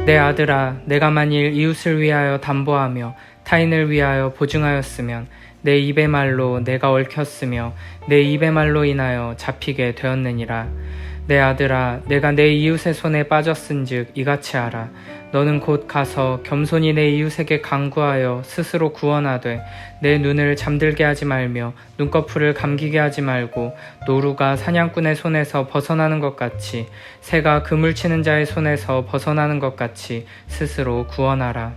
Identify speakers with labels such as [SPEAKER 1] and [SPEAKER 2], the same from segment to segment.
[SPEAKER 1] 내 아들아, 내가 만일 이웃을 위하여 담보하며 타인을 위하여 보증하였으면 내 입의 말로 내가 얽혔으며 내 입의 말로 인하여 잡히게 되었느니라. 내 아들아, 내가 내 이웃의 손에 빠졌은즉 이같이 하라. 너는 곧 가서 겸손히 내 이웃에게 간구하여 스스로 구원하되 내 눈을 잠들게 하지 말며 눈꺼풀을 감기게 하지 말고 노루가 사냥꾼의 손에서 벗어나는 것 같이 새가 그물 치는 자의 손에서 벗어나는 것 같이 스스로 구원하라.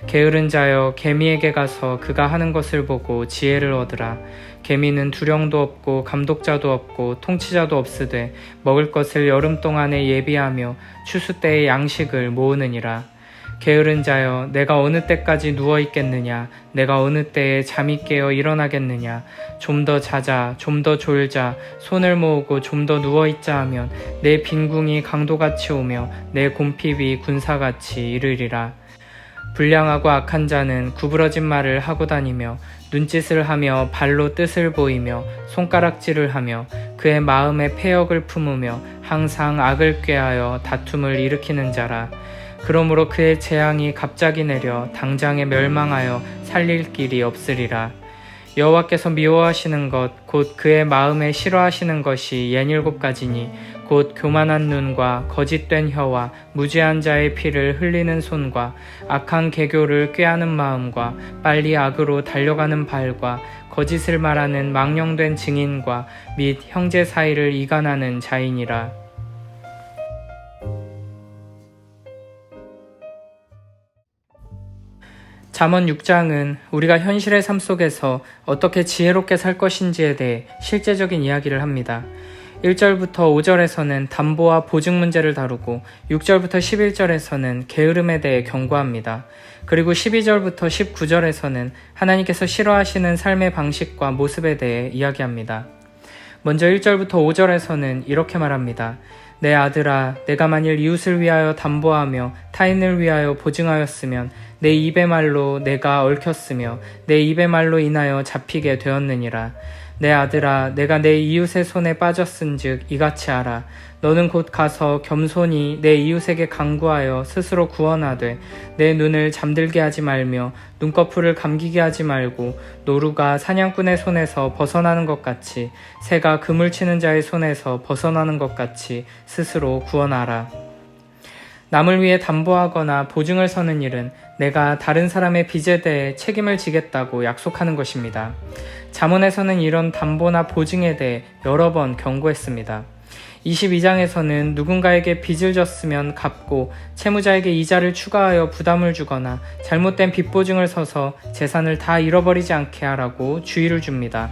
[SPEAKER 1] 게으른 자여, 개미에게 가서 그가 하는 것을 보고 지혜를 얻으라. 개미는 두령도 없고 감독자도 없고 통치자도 없으되 먹을 것을 여름 동안에 예비하며 추수 때의 양식을 모으느니라. 게으른 자여, 내가 어느 때까지 누워 있겠느냐? 내가 어느 때에 잠이 깨어 일어나겠느냐? 좀 더 자자, 좀 더 졸자, 손을 모으고 좀 더 누워 있자 하면 내 빈궁이 강도같이 오며 내 곰핍이 군사같이 이르리라. 불량하고 악한 자는 구부러진 말을 하고 다니며 눈짓을 하며 발로 뜻을 보이며 손가락질을 하며 그의 마음에 패역을 품으며 항상 악을 꾀하여 다툼을 일으키는 자라. 그러므로 그의 재앙이 갑자기 내려 당장에 멸망하여 살릴 길이 없으리라. 여호와께서 미워하시는 것 곧 그의 마음에 싫어하시는 것이 67가지니 곧 교만한 눈과 거짓된 혀와 무죄한 자의 피를 흘리는 손과 악한 계교를 꾀하는 마음과 빨리 악으로 달려가는 발과 거짓을 말하는 망령된 증인과 및 형제 사이를 이간하는 자이니라. 잠언 6장은 우리가 현실의 삶 속에서 어떻게 지혜롭게 살 것인지에 대해 실제적인 이야기를 합니다. 1절부터 5절에서는 담보와 보증 문제를 다루고 6절부터 11절에서는 게으름에 대해 경고합니다. 그리고 12절부터 19절에서는 하나님께서 싫어하시는 삶의 방식과 모습에 대해 이야기합니다. 먼저 1절부터 5절에서는 이렇게 말합니다. 내 아들아, 내가 만일 이웃을 위하여 담보하며 타인을 위하여 보증하였으면 내 입의 말로 내가 얽혔으며 내 입의 말로 인하여 잡히게 되었느니라. 내 아들아, 내가 내 이웃의 손에 빠졌은즉 이같이 하라. 너는 곧 가서 겸손히 내 이웃에게 간구하여 스스로 구원하되 내 눈을 잠들게 하지 말며 눈꺼풀을 감기게 하지 말고 노루가 사냥꾼의 손에서 벗어나는 것 같이 새가 그물 치는 자의 손에서 벗어나는 것 같이 스스로 구원하라. 남을 위해 담보하거나 보증을 서는 일은 내가 다른 사람의 빚에 대해 책임을 지겠다고 약속하는 것입니다. 잠언에서는 이런 담보나 보증에 대해 여러 번 경고했습니다. 22장에서는 누군가에게 빚을 졌으면 갚고 채무자에게 이자를 추가하여 부담을 주거나 잘못된 빚보증을 서서 재산을 다 잃어버리지 않게 하라고 주의를 줍니다.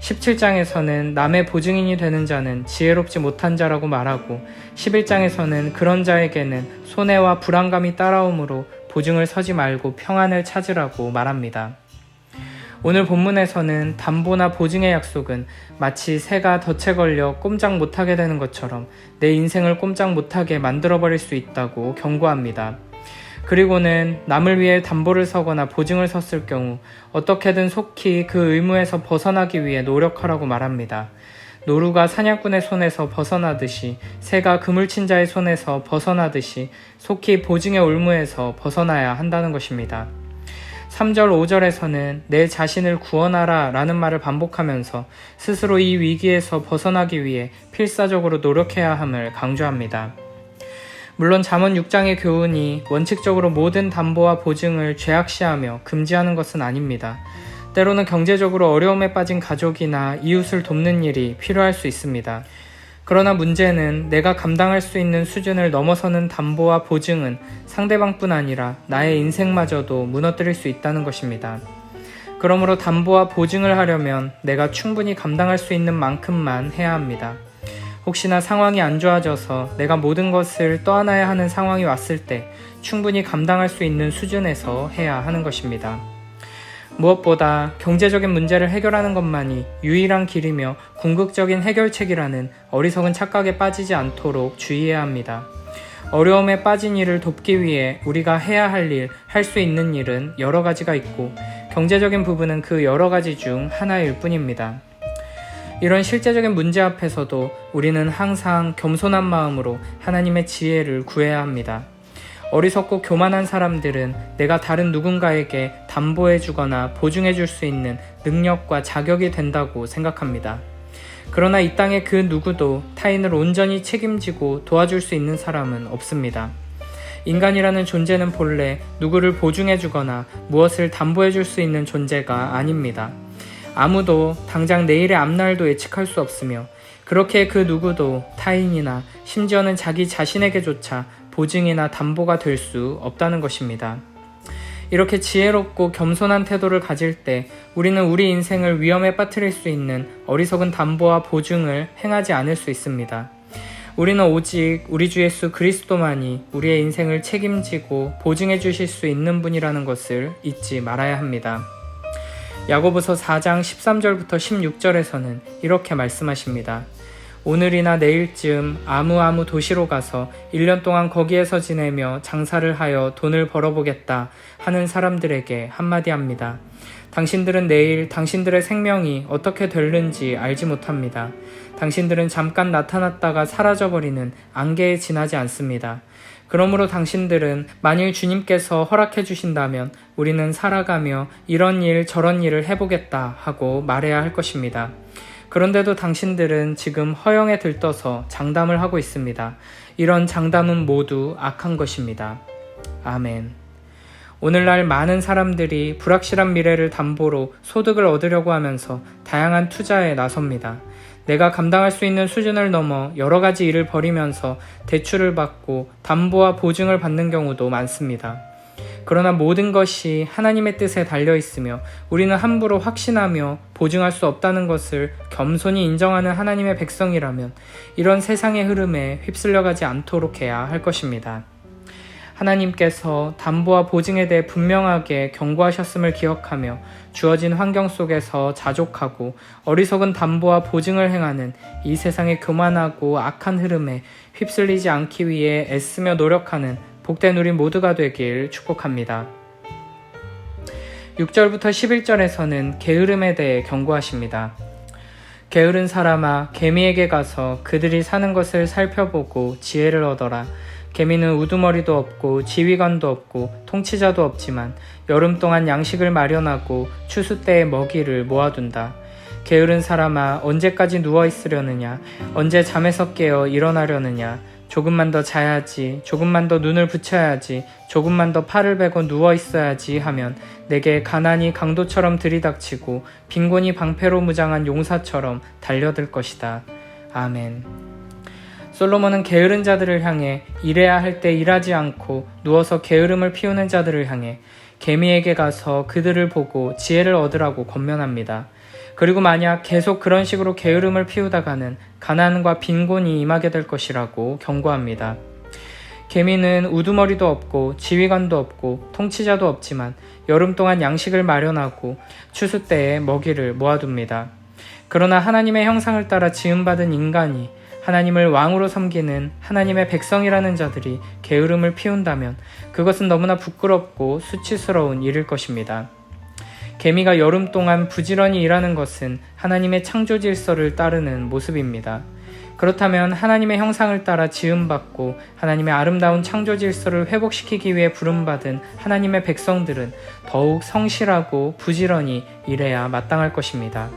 [SPEAKER 1] 17장에서는 남의 보증인이 되는 자는 지혜롭지 못한 자라고 말하고 11장에서는 그런 자에게는 손해와 불안감이 따라오므로 보증을 서지 말고 평안을 찾으라고 말합니다. 오늘 본문에서는 담보나 보증의 약속은 마치 새가 덫에 걸려 꼼짝 못하게 되는 것처럼 내 인생을 꼼짝 못하게 만들어버릴 수 있다고 경고합니다. 그리고는 남을 위해 담보를 서거나 보증을 섰을 경우 어떻게든 속히 그 의무에서 벗어나기 위해 노력하라고 말합니다. 노루가 사냥꾼의 손에서 벗어나듯이 새가 그물 친 자의 손에서 벗어나듯이 속히 보증의 올무에서 벗어나야 한다는 것입니다. 3절 5절에서는 내 자신을 구원하라 라는 말을 반복하면서 스스로 이 위기에서 벗어나기 위해 필사적으로 노력해야 함을 강조합니다. 물론 잠언 6장의 교훈이 원칙적으로 모든 담보와 보증을 죄악시하며 금지하는 것은 아닙니다. 때로는 경제적으로 어려움에 빠진 가족이나 이웃을 돕는 일이 필요할 수 있습니다. 그러나 문제는 내가 감당할 수 있는 수준을 넘어서는 담보와 보증은 상대방뿐 아니라 나의 인생마저도 무너뜨릴 수 있다는 것입니다. 그러므로 담보와 보증을 하려면 내가 충분히 감당할 수 있는 만큼만 해야 합니다. 혹시나 상황이 안 좋아져서 내가 모든 것을 떠안아야 하는 상황이 왔을 때 충분히 감당할 수 있는 수준에서 해야 하는 것입니다. 무엇보다 경제적인 문제를 해결하는 것만이 유일한 길이며 궁극적인 해결책이라는 어리석은 착각에 빠지지 않도록 주의해야 합니다. 어려움에 빠진 이를 돕기 위해 우리가 해야 할 일, 할 수 있는 일은 여러 가지가 있고 경제적인 부분은 그 여러 가지 중 하나일 뿐입니다. 이런 실제적인 문제 앞에서도 우리는 항상 겸손한 마음으로 하나님의 지혜를 구해야 합니다. 어리석고 교만한 사람들은 내가 다른 누군가에게 담보해주거나 보증해줄 수 있는 능력과 자격이 된다고 생각합니다. 그러나 이 땅의 그 누구도 타인을 온전히 책임지고 도와줄 수 있는 사람은 없습니다. 인간이라는 존재는 본래 누구를 보증해주거나 무엇을 담보해줄 수 있는 존재가 아닙니다. 아무도 당장 내일의 앞날도 예측할 수 없으며 그렇게 그 누구도 타인이나 심지어는 자기 자신에게조차 보증이나 담보가 될 수 없다는 것입니다. 이렇게 지혜롭고 겸손한 태도를 가질 때 우리는 우리 인생을 위험에 빠뜨릴 수 있는 어리석은 담보와 보증을 행하지 않을 수 있습니다. 우리는 오직 우리 주 예수 그리스도만이 우리의 인생을 책임지고 보증해 주실 수 있는 분이라는 것을 잊지 말아야 합니다. 야고보서 4장 13절부터 16절에서는 이렇게 말씀하십니다. 오늘이나 내일쯤 아무 도시로 가서 1년 동안 거기에서 지내며 장사를 하여 돈을 벌어보겠다 하는 사람들에게 한마디 합니다. 당신들은 내일 당신들의 생명이 어떻게 될는지 알지 못합니다. 당신들은 잠깐 나타났다가 사라져버리는 안개에 지나지 않습니다. 그러므로 당신들은 만일 주님께서 허락해 주신다면 우리는 살아가며 이런 일 저런 일을 해보겠다 하고 말해야 할 것입니다. 그런데도 당신들은 지금 허영에 들떠서 장담을 하고 있습니다. 이런 장담은 모두 악한 것입니다. 아멘. 오늘날 많은 사람들이 불확실한 미래를 담보로 소득을 얻으려고 하면서 다양한 투자에 나섭니다. 내가 감당할 수 있는 수준을 넘어 여러 가지 일을 벌이면서 대출을 받고 담보와 보증을 받는 경우도 많습니다. 그러나 모든 것이 하나님의 뜻에 달려 있으며 우리는 함부로 확신하며 보증할 수 없다는 것을 겸손히 인정하는 하나님의 백성이라면 이런 세상의 흐름에 휩쓸려가지 않도록 해야 할 것입니다. 하나님께서 담보와 보증에 대해 분명하게 경고하셨음을 기억하며 주어진 환경 속에서 자족하고 어리석은 담보와 보증을 행하는 이 세상의 교만하고 악한 흐름에 휩쓸리지 않기 위해 애쓰며 노력하는 복된 우리 모두가 되길 축복합니다. 6절부터 11절에서는 게으름에 대해 경고하십니다. 게으른 사람아, 개미에게 가서 그들이 사는 것을 살펴보고 지혜를 얻어라. 개미는 우두머리도 없고 지휘관도 없고 통치자도 없지만 여름 동안 양식을 마련하고 추수 때에 먹이를 모아둔다. 게으른 사람아, 언제까지 누워있으려느냐? 언제 잠에서 깨어 일어나려느냐? 조금만 더 자야지, 조금만 더 눈을 붙여야지, 조금만 더 팔을 베고 누워있어야지 하면 내게 가난이 강도처럼 들이닥치고 빈곤이 방패로 무장한 용사처럼 달려들 것이다. 아멘. 솔로몬은 게으른 자들을 향해 일해야 할 때 일하지 않고 누워서 게으름을 피우는 자들을 향해 개미에게 가서 그들을 보고 지혜를 얻으라고 권면합니다. 그리고 만약 계속 그런 식으로 게으름을 피우다가는 가난과 빈곤이 임하게 될 것이라고 경고합니다. 개미는 우두머리도 없고 지휘관도 없고 통치자도 없지만 여름 동안 양식을 마련하고 추수 때에 먹이를 모아둡니다. 그러나 하나님의 형상을 따라 지음받은 인간이 하나님을 왕으로 섬기는 하나님의 백성이라는 자들이 게으름을 피운다면 그것은 너무나 부끄럽고 수치스러운 일일 것입니다. 개미가 여름 동안 부지런히 일하는 것은 하나님의 창조 질서를 따르는 모습입니다. 그렇다면 하나님의 형상을 따라 지음받고 하나님의 아름다운 창조 질서를 회복시키기 위해 부름받은 하나님의 백성들은 더욱 성실하고 부지런히 일해야 마땅할 것입니다.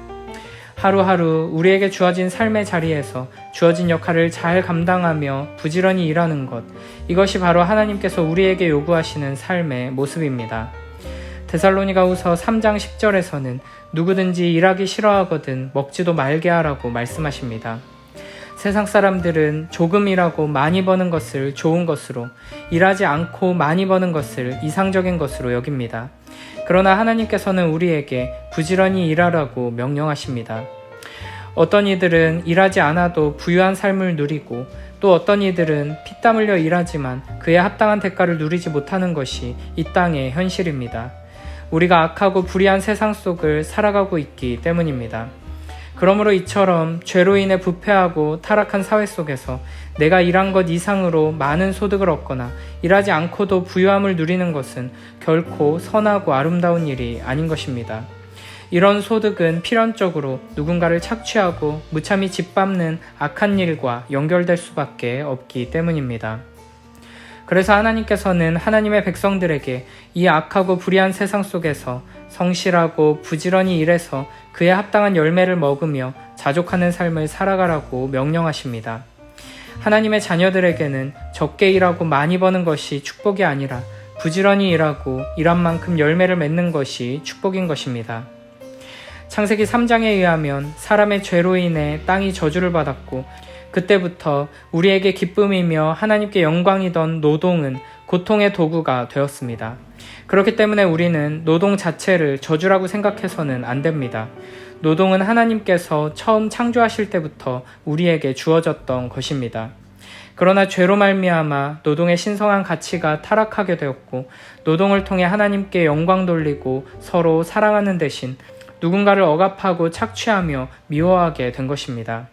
[SPEAKER 1] 하루하루 우리에게 주어진 삶의 자리에서 주어진 역할을 잘 감당하며 부지런히 일하는 것, 이것이 바로 하나님께서 우리에게 요구하시는 삶의 모습입니다. 데살로니가후서 3장 10절에서는 누구든지 일하기 싫어하거든 먹지도 말게 하라고 말씀하십니다. 세상 사람들은 조금 일하고 많이 버는 것을 좋은 것으로, 일하지 않고 많이 버는 것을 이상적인 것으로 여깁니다. 그러나 하나님께서는 우리에게 부지런히 일하라고 명령하십니다. 어떤 이들은 일하지 않아도 부유한 삶을 누리고 또 어떤 이들은 피땀 흘려 일하지만 그에 합당한 대가를 누리지 못하는 것이 이 땅의 현실입니다. 우리가 악하고 불의한 세상 속을 살아가고 있기 때문입니다. 그러므로 이처럼 죄로 인해 부패하고 타락한 사회 속에서 내가 일한 것 이상으로 많은 소득을 얻거나 일하지 않고도 부유함을 누리는 것은 결코 선하고 아름다운 일이 아닌 것입니다. 이런 소득은 필연적으로 누군가를 착취하고 무참히 짓밟는 악한 일과 연결될 수밖에 없기 때문입니다. 그래서 하나님께서는 하나님의 백성들에게 이 악하고 불의한 세상 속에서 성실하고 부지런히 일해서 그에 합당한 열매를 먹으며 자족하는 삶을 살아가라고 명령하십니다. 하나님의 자녀들에게는 적게 일하고 많이 버는 것이 축복이 아니라 부지런히 일하고 일한 만큼 열매를 맺는 것이 축복인 것입니다. 창세기 3장에 의하면 사람의 죄로 인해 땅이 저주를 받았고 그때부터 우리에게 기쁨이며 하나님께 영광이던 노동은 고통의 도구가 되었습니다. 그렇기 때문에 우리는 노동 자체를 저주라고 생각해서는 안 됩니다. 노동은 하나님께서 처음 창조하실 때부터 우리에게 주어졌던 것입니다. 그러나 죄로 말미암아 노동의 신성한 가치가 타락하게 되었고 노동을 통해 하나님께 영광 돌리고 서로 사랑하는 대신 누군가를 억압하고 착취하며 미워하게 된 것입니다.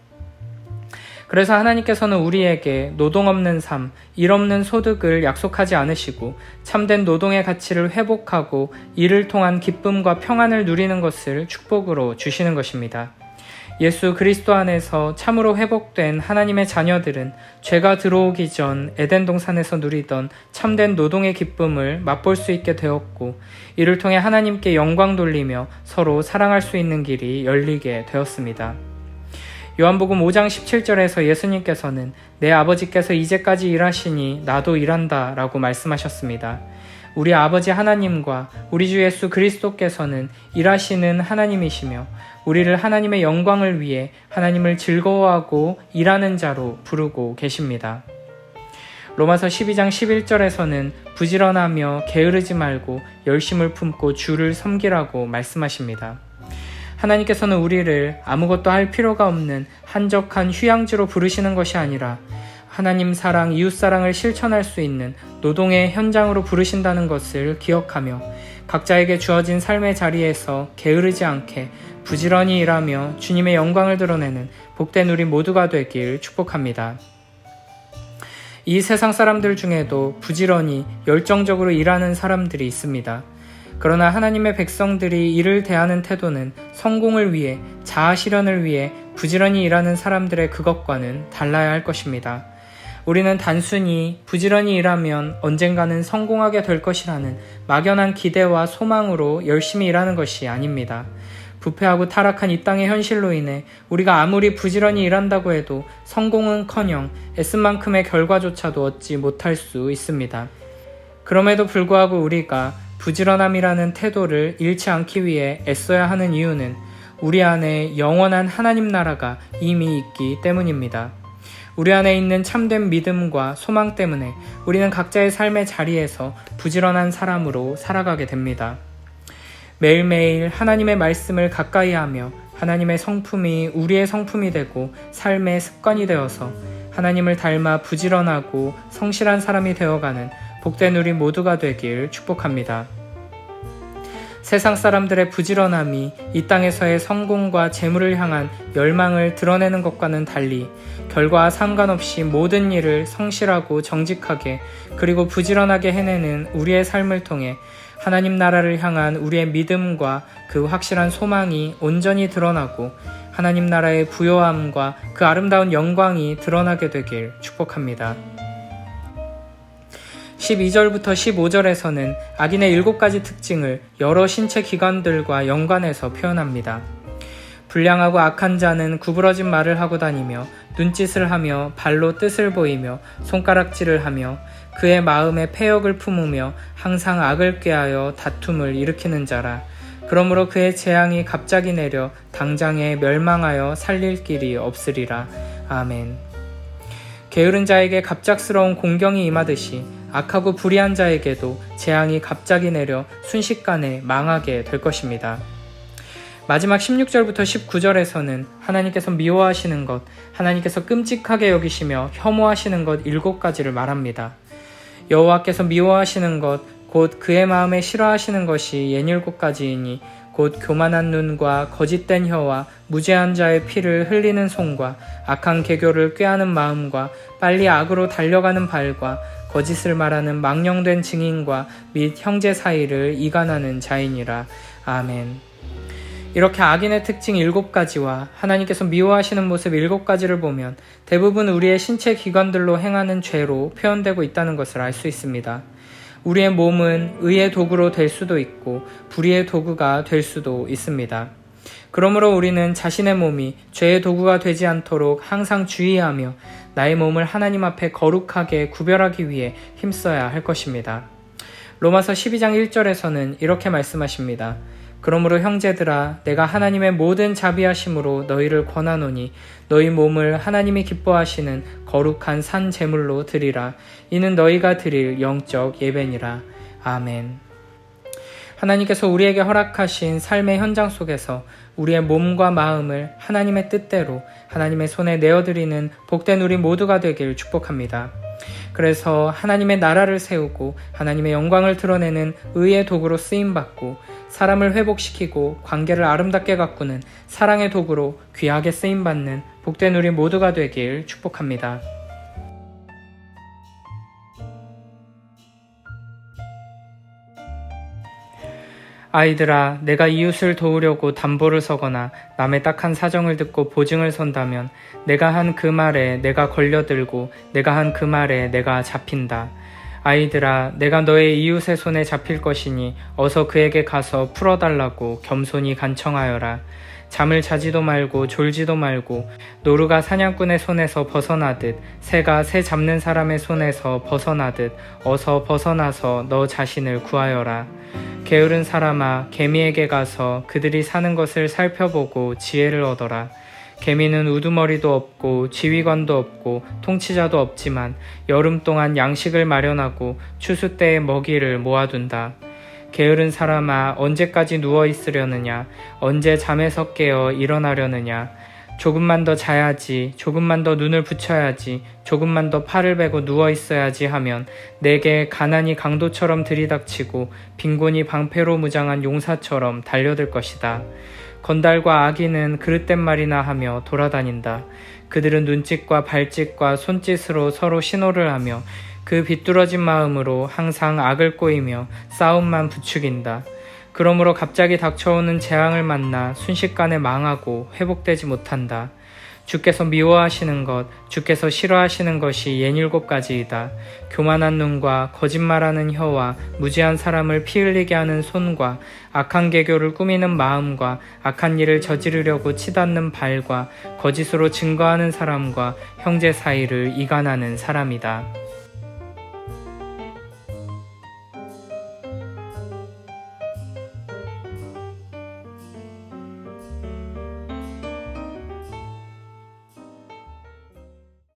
[SPEAKER 1] 그래서 하나님께서는 우리에게 노동 없는 삶, 일 없는 소득을 약속하지 않으시고 참된 노동의 가치를 회복하고 이를 통한 기쁨과 평안을 누리는 것을 축복으로 주시는 것입니다. 예수 그리스도 안에서 참으로 회복된 하나님의 자녀들은 죄가 들어오기 전 에덴 동산에서 누리던 참된 노동의 기쁨을 맛볼 수 있게 되었고 이를 통해 하나님께 영광 돌리며 서로 사랑할 수 있는 길이 열리게 되었습니다. 요한복음 5장 17절에서 예수님께서는 내 아버지께서 이제까지 일하시니 나도 일한다 라고 말씀하셨습니다. 우리 아버지 하나님과 우리 주 예수 그리스도께서는 일하시는 하나님이시며 우리를 하나님의 영광을 위해 하나님을 즐거워하고 일하는 자로 부르고 계십니다. 로마서 12장 11절에서는 부지런하며 게으르지 말고 열심을 품고 주를 섬기라고 말씀하십니다. 하나님께서는 우리를 아무것도 할 필요가 없는 한적한 휴양지로 부르시는 것이 아니라 하나님 사랑, 이웃 사랑을 실천할 수 있는 노동의 현장으로 부르신다는 것을 기억하며 각자에게 주어진 삶의 자리에서 게으르지 않게 부지런히 일하며 주님의 영광을 드러내는 복된 우리 모두가 되길 축복합니다. 이 세상 사람들 중에도 부지런히 열정적으로 일하는 사람들이 있습니다. 그러나 하나님의 백성들이 이를 대하는 태도는 성공을 위해, 자아 실현을 위해 부지런히 일하는 사람들의 그것과는 달라야 할 것입니다. 우리는 단순히 부지런히 일하면 언젠가는 성공하게 될 것이라는 막연한 기대와 소망으로 열심히 일하는 것이 아닙니다. 부패하고 타락한 이 땅의 현실로 인해 우리가 아무리 부지런히 일한다고 해도 성공은커녕 애쓴 만큼의 결과조차도 얻지 못할 수 있습니다. 그럼에도 불구하고 우리가 부지런함이라는 태도를 잃지 않기 위해 애써야 하는 이유는 우리 안에 영원한 하나님 나라가 이미 있기 때문입니다. 우리 안에 있는 참된 믿음과 소망 때문에 우리는 각자의 삶의 자리에서 부지런한 사람으로 살아가게 됩니다. 매일매일 하나님의 말씀을 가까이 하며 하나님의 성품이 우리의 성품이 되고 삶의 습관이 되어서 하나님을 닮아 부지런하고 성실한 사람이 되어가는 복된 우리 모두가 되길 축복합니다. 세상 사람들의 부지런함이 이 땅에서의 성공과 재물을 향한 열망을 드러내는 것과는 달리 결과와 상관없이 모든 일을 성실하고 정직하게 그리고 부지런하게 해내는 우리의 삶을 통해 하나님 나라를 향한 우리의 믿음과 그 확실한 소망이 온전히 드러나고 하나님 나라의 부요함과 그 아름다운 영광이 드러나게 되길 축복합니다. 12절부터 15절에서는 악인의 7가지 특징을 여러 신체 기관들과 연관해서 표현합니다. 불량하고 악한 자는 구부러진 말을 하고 다니며 눈짓을 하며 발로 뜻을 보이며 손가락질을 하며 그의 마음에 패역을 품으며 항상 악을 꾀하여 다툼을 일으키는 자라. 그러므로 그의 재앙이 갑자기 내려 당장에 멸망하여 살릴 길이 없으리라. 아멘. 게으른 자에게 갑작스러운 공경이 임하듯이 악하고 불의한 자에게도 재앙이 갑자기 내려 순식간에 망하게 될 것입니다. 마지막 16절부터 19절에서는 하나님께서 미워하시는 것, 하나님께서 끔찍하게 여기시며 혐오하시는 것 7가지를 말합니다. 여호와께서 미워하시는 것, 곧 그의 마음에 싫어하시는 것이 67가지이니 곧 교만한 눈과 거짓된 혀와 무죄한 자의 피를 흘리는 손과 악한 계교를 꾀하는 마음과 빨리 악으로 달려가는 발과 거짓을 말하는 망령된 증인과 및 형제 사이를 이간하는 자이니라. 아멘. 이렇게 악인의 특징 7가지와 하나님께서 미워하시는 모습 7가지를 보면 대부분 우리의 신체 기관들로 행하는 죄로 표현되고 있다는 것을 알 수 있습니다. 우리의 몸은 의의 도구로 될 수도 있고 불의의 도구가 될 수도 있습니다. 그러므로 우리는 자신의 몸이 죄의 도구가 되지 않도록 항상 주의하며 나의 몸을 하나님 앞에 거룩하게 구별하기 위해 힘써야 할 것입니다. 로마서 12장 1절에서는 이렇게 말씀하십니다. 그러므로 형제들아 내가 하나님의 모든 자비하심으로 너희를 권하노니 너희 몸을 하나님이 기뻐하시는 거룩한 산 제물로 드리라. 이는 너희가 드릴 영적 예배니라. 아멘. 하나님께서 우리에게 허락하신 삶의 현장 속에서 우리의 몸과 마음을 하나님의 뜻대로 하나님의 손에 내어드리는 복된 우리 모두가 되길 축복합니다. 그래서 하나님의 나라를 세우고 하나님의 영광을 드러내는 의의 도구로 쓰임받고 사람을 회복시키고 관계를 아름답게 가꾸는 사랑의 도구로 귀하게 쓰임받는 복된 우리 모두가 되길 축복합니다. 아이들아, 내가 이웃을 도우려고 담보를 서거나 남의 딱한 사정을 듣고 보증을 선다면 내가 한 그 말에 내가 걸려들고 내가 한 그 말에 내가 잡힌다. 아이들아, 내가 너의 이웃의 손에 잡힐 것이니 어서 그에게 가서 풀어달라고 겸손히 간청하여라. 잠을 자지도 말고 졸지도 말고 노루가 사냥꾼의 손에서 벗어나듯 새가 새 잡는 사람의 손에서 벗어나듯 어서 벗어나서 너 자신을 구하여라. 게으른 사람아, 개미에게 가서 그들이 사는 것을 살펴보고 지혜를 얻어라. 개미는 우두머리도 없고 지휘관도 없고 통치자도 없지만 여름 동안 양식을 마련하고 추수 때에 먹이를 모아둔다. 게으른 사람아, 언제까지 누워 있으려느냐? 언제 잠에서 깨어 일어나려느냐? 조금만 더 자야지, 조금만 더 눈을 붙여야지, 조금만 더 팔을 베고 누워 있어야지 하면 내게 가난이 강도처럼 들이닥치고 빈곤이 방패로 무장한 용사처럼 달려들 것이다. 건달과 아기는 그릇된 말이나 하며 돌아다닌다. 그들은 눈짓과 발짓과 손짓으로 서로 신호를 하며 그 비뚤어진 마음으로 항상 악을 꼬이며 싸움만 부추긴다. 그러므로 갑자기 닥쳐오는 재앙을 만나 순식간에 망하고 회복되지 못한다. 주께서 미워하시는 것, 주께서 싫어하시는 것이 67가지이다. 교만한 눈과 거짓말하는 혀와 무지한 사람을 피 흘리게 하는 손과 악한 계교를 꾸미는 마음과 악한 일을 저지르려고 치닫는 발과 거짓으로 증거하는 사람과 형제 사이를 이간하는 사람이다.